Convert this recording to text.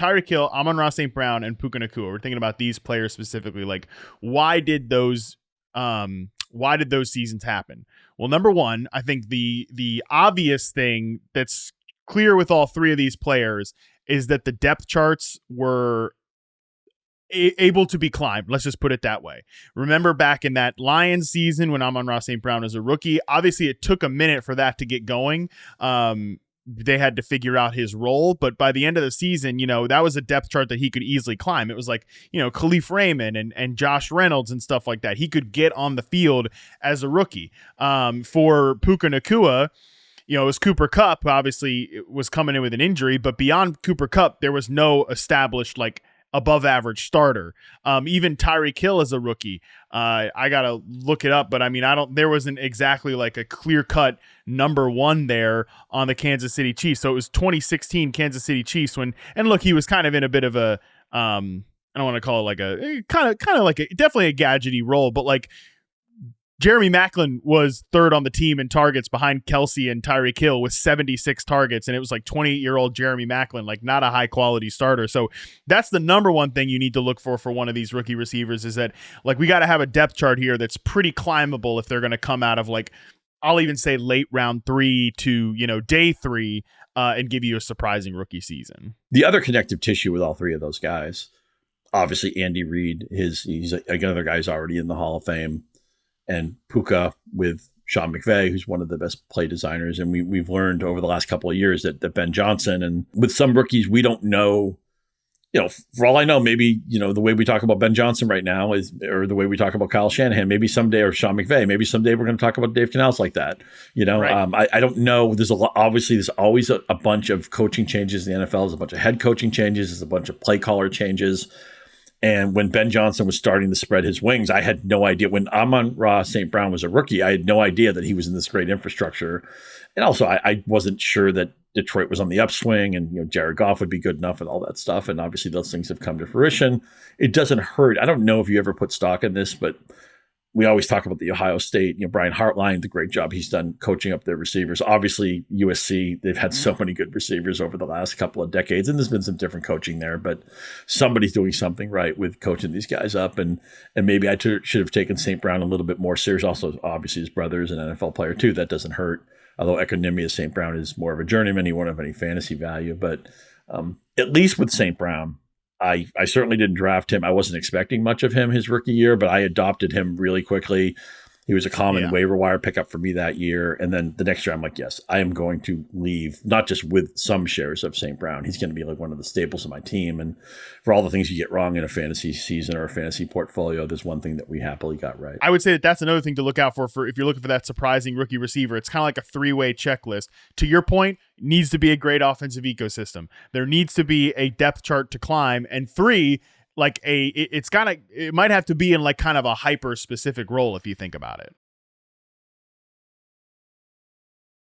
Tyreek Hill, Amon-Ra St. Brown, and Puka Nacua. We're thinking about these players specifically. Like, why did those seasons happen? Well, number one, I think the obvious thing that's clear with all three of these players is that the depth charts were able to be climbed. Let's just put it that way. Remember back in that Lions season when Amon-Ra St. Brown was a rookie, obviously it took a minute for that to get going. They had to figure out his role, but by the end of the season, that was a depth chart that he could easily climb. It was like, Khalif Raymond and Josh Reynolds and stuff like that. He could get on the field as a rookie. For Puka Nacua, it was Cooper Kupp, obviously was coming in with an injury, but beyond Cooper Kupp, there was no established above average starter. Even Tyreek Hill as a rookie. I got to look it up, but there wasn't exactly a clear cut number one there on the Kansas City Chiefs. So it was 2016 Kansas City Chiefs and look, he was kind of in a bit of a, I don't want to call it definitely a gadgety role, but Jeremy Maclin was third on the team in targets behind Kelsey and Tyreek Hill with 76 targets. And it was 28-year-old Jeremy Maclin, not a high quality starter. So that's the number one thing you need to look for one of these rookie receivers is that we got to have a depth chart here that's pretty climbable if they're going to come out of I'll even say late round 3 to, day 3 and give you a surprising rookie season. The other connective tissue with all three of those guys, obviously Andy Reid, he's another guy who's already in the Hall of Fame. And Puka with Sean McVay, who's one of the best play designers. And we've learned over the last couple of years that Ben Johnson, and with some rookies, we don't know, for all I know, maybe, the way we talk about Ben Johnson right now or the way we talk about Kyle Shanahan, maybe someday, or Sean McVay, maybe someday we're going to talk about Dave Canales like that. Right. I don't know. There's there's always a bunch of coaching changes in the NFL. There's a bunch of head coaching changes. There's a bunch of play caller changes. And when Ben Johnson was starting to spread his wings, I had no idea. When Amon-Ra St. Brown was a rookie, I had no idea that he was in this great infrastructure. And also, I wasn't sure that Detroit was on the upswing and Jared Goff would be good enough and all that stuff. And obviously, those things have come to fruition. It doesn't hurt. I don't know if you ever put stock in this, but we always talk about the Ohio State, Brian Hartline, the great job he's done coaching up their receivers. Obviously, USC, they've had so many good receivers over the last couple of decades, and there's been some different coaching there, but somebody's doing something right with coaching these guys up. And maybe I should have taken St. Brown a little bit more serious. Also, obviously, his brother is an NFL player too. That doesn't hurt. Although Equanimous St. Brown is more of a journeyman, he won't have any fantasy value. But at least with St. Brown, I certainly didn't draft him. I wasn't expecting much of him his rookie year, but I adopted him really quickly. He was a common waiver wire pickup for me that year. And then the next year, I'm like, yes, I am going to leave, not just with some shares of St. Brown. He's going to be one of the staples of my team. And for all the things you get wrong in a fantasy season or a fantasy portfolio, there's one thing that we happily got right. I would say that's another thing to look out for if you're looking for that surprising rookie receiver. It's kind of like a three-way checklist. To your point, needs to be a great offensive ecosystem. There needs to be a depth chart to climb. And 3, it might have to be in kind of a hyper specific role if you think about it.